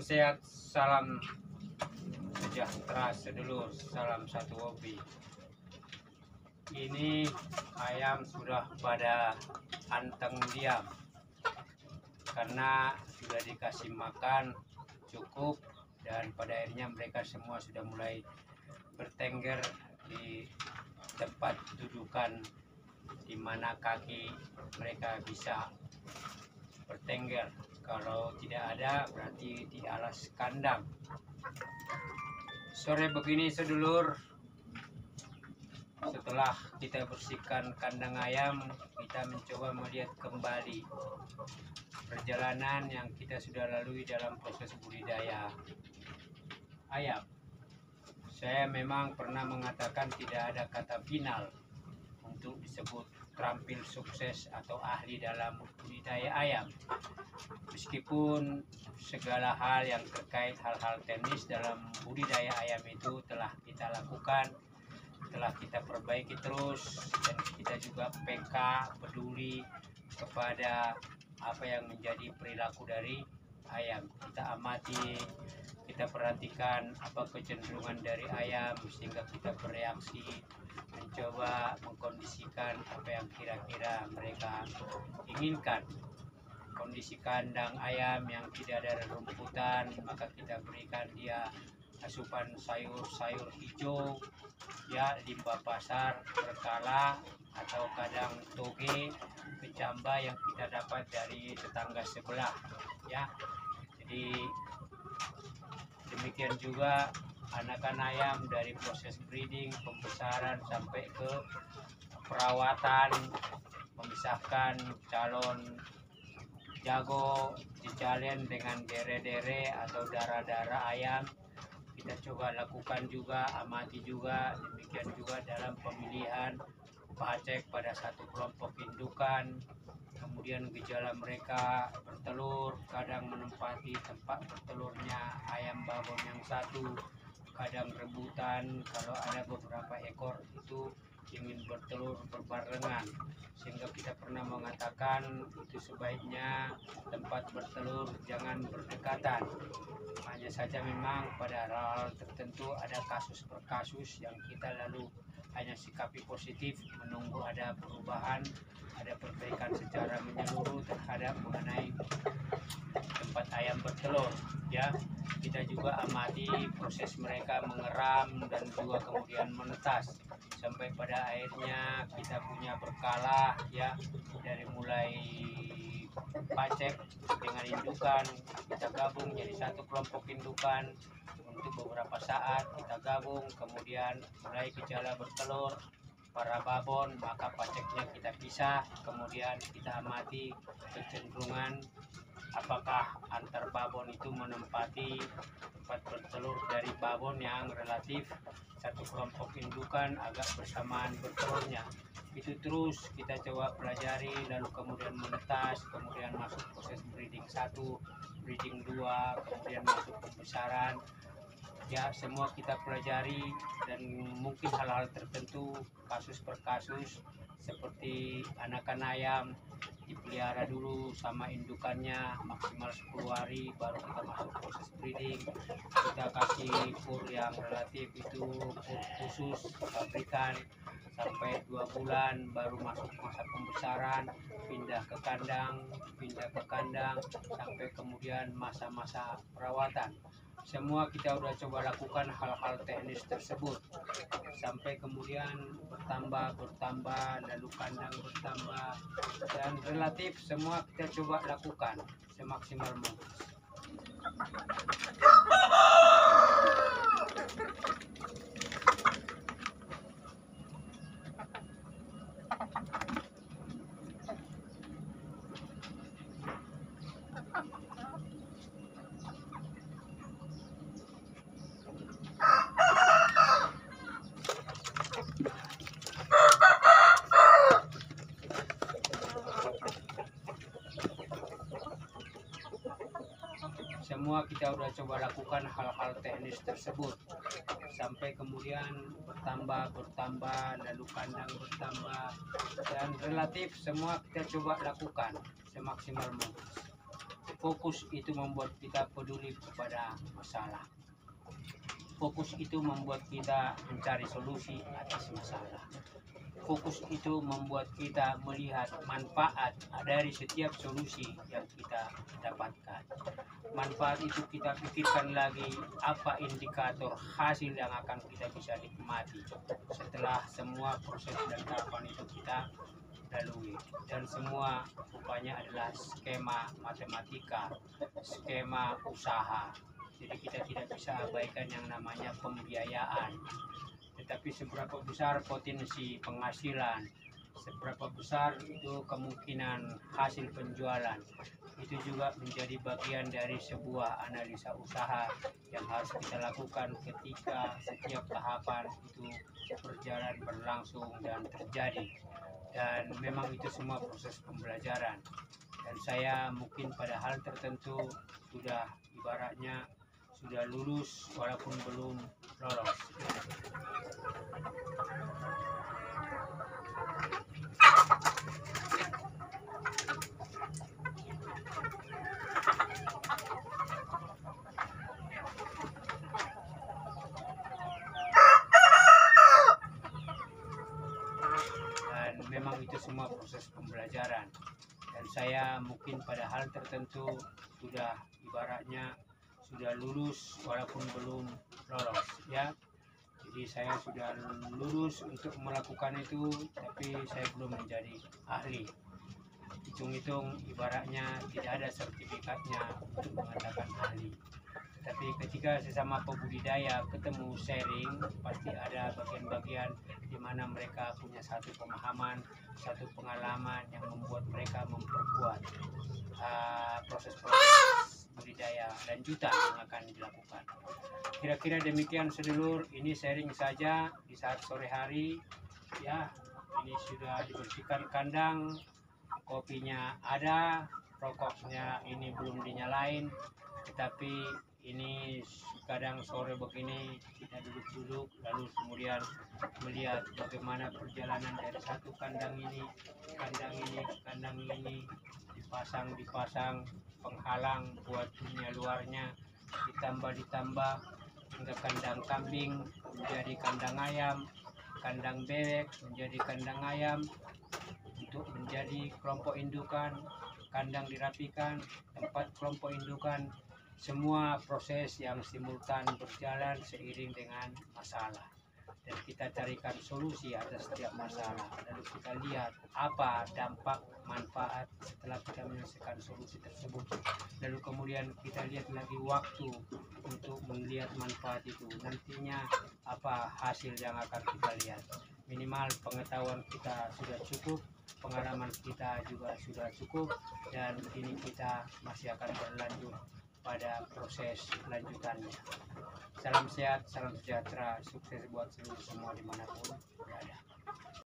Salam sehat, salam sejahtera sedulur, salam satu hobi. Ini ayam sudah pada anteng diam karena sudah dikasih makan cukup, dan pada akhirnya mereka semua sudah mulai bertengger di tempat dudukan di mana kaki mereka bisa bertengger. Kalau tidak ada berarti di alas kandang. Sore begini sedulur, setelah kita bersihkan kandang ayam, kita mencoba melihat kembali perjalanan yang kita sudah lalui dalam proses budidaya ayam. Saya memang pernah mengatakan tidak ada kata final untuk disebut terampil sukses atau ahli dalam budidaya ayam. Meskipun segala hal yang terkait hal-hal teknis dalam budidaya ayam itu telah kita lakukan, telah kita perbaiki terus, dan kita juga peka, peduli kepada apa yang menjadi perilaku dari ayam. Kita amati, kita perhatikan apa kecenderungan dari ayam sehingga kita bereaksi, mencoba mengkondisikan apa yang kira-kira mereka inginkan. Kondisi kandang ayam yang tidak ada rumputan, maka kita berikan dia asupan sayur-sayur hijau, ya, limbah pasar berkala, atau kadang toge, kecamba yang kita dapat dari tetangga sebelah, ya. Jadi demikian juga anakan ayam dari proses breeding, pembesaran sampai ke perawatan, memisahkan calon jago dicalon dengan dere-dere atau darah-darah ayam. Kita coba lakukan juga, amati juga. Demikian juga dalam pemilihan pacek pada satu kelompok indukan. Kemudian gejala mereka bertelur, kadang menempati tempat bertelurnya ayam babon yang satu, kadang rebutan. Kalau ada beberapa ekor itu ingin bertelur berbarengan, sehingga kita pernah mengatakan itu sebaiknya tempat bertelur jangan berdekatan. Hanya saja memang pada hal tertentu ada kasus per kasus yang kita lalu hanya sikapi positif, menunggu ada perubahan, ada perbaikan secara menyeluruh terhadap mengenai tempat ayam bertelur, ya. Kita juga amati proses mereka mengeram dan juga kemudian menetas, sampai pada akhirnya kita punya berkala, ya, dari mulai pacek dengan indukan kita gabung jadi satu kelompok indukan untuk beberapa saat, kita gabung, kemudian mulai gejala bertelur para babon, maka paceknya kita pisah, kemudian kita amati kecenderungan apakah antar babon itu menempati tempat bertelur dari babon yang relatif satu kelompok indukan agak bersamaan bertelurnya. Itu terus kita coba pelajari, lalu kemudian menetas, kemudian masuk proses breeding 1, breeding 2, kemudian masuk pembesaran. Ya, semua kita pelajari, dan mungkin hal-hal tertentu kasus per kasus seperti anakan ayam dipelihara dulu sama indukannya maksimal 10 hari baru kita masuk proses breeding. Kita kasih fur yang relatif itu fur khusus pabrikan sampai 2 bulan baru masuk masa pembesaran, pindah ke kandang sampai kemudian masa-masa perawatan. Semua kita udah coba lakukan hal-hal teknis tersebut sampai kemudian bertambah, lalu kandang bertambah, dan relatif semua kita coba lakukan semaksimal mungkin. Semua kita udah coba lakukan hal-hal teknis tersebut sampai kemudian bertambah, lalu kandang bertambah, dan relatif semua kita coba lakukan semaksimal mungkin. Fokus itu membuat kita peduli kepada masalah. Fokus itu membuat kita mencari solusi atas masalah. Fokus itu membuat kita melihat manfaat dari setiap solusi yang kita dapatkan. Manfaat itu kita pikirkan lagi apa indikator hasil yang akan kita bisa nikmati setelah semua proses dan tahapan itu kita lalui. Dan semua rupanya adalah skema matematika, skema usaha. Jadi kita tidak bisa abaikan yang namanya pembiayaan. Tetapi seberapa besar potensi penghasilan, seberapa besar itu kemungkinan hasil penjualan, itu juga menjadi bagian dari sebuah analisa usaha yang harus kita lakukan ketika setiap tahapan itu berjalan, berlangsung, dan terjadi. Dan memang itu semua proses pembelajaran. Dan saya mungkin pada hal tertentu sudah ibaratnya sudah lulus walaupun belum lolos. Dan memang itu semua proses pembelajaran. Dan saya mungkin pada hal tertentu sudah ibaratnya sudah lulus walaupun belum lolos, ya. Jadi saya sudah lulus untuk melakukan itu, tapi saya belum menjadi ahli. Hitung-hitung ibaratnya tidak ada sertifikatnya untuk mengatakan ahli. Tapi ketika sesama pembudidaya ketemu sharing, pasti ada bagian-bagian di mana mereka punya satu pemahaman, satu pengalaman yang membuat mereka memperkuat proses-proses budidaya lanjutan yang akan dilakukan. Kira-kira demikian sedulur, ini sharing saja di saat sore hari, ya. Ini sudah dibersihkan kandang, kopinya ada, rokoknya ini belum dinyalain, tetapi ini kadang sore begini kita duduk-duduk lalu kemudian melihat bagaimana perjalanan dari satu kandang ini ke kandang ini, dipasang penghalang buat dunia luarnya, ditambah hingga kandang kambing menjadi kandang ayam, kandang bebek menjadi kandang ayam, untuk menjadi kelompok indukan, kandang dirapikan, tempat kelompok indukan. Semua proses yang simultan berjalan seiring dengan masalah, dan kita carikan solusi atas setiap masalah. Lalu kita lihat apa dampak manfaat setelah kita menyelesaikan solusi tersebut. Lalu kemudian kita lihat lagi waktu untuk melihat manfaat itu. Nantinya apa hasil yang akan kita lihat. Minimal pengetahuan kita sudah cukup, pengalaman kita juga sudah cukup, dan ini kita masih akan berlanjut pada proses lanjutannya. Salam sehat, salam sejahtera, sukses buat seluruh semua dimanapun berada.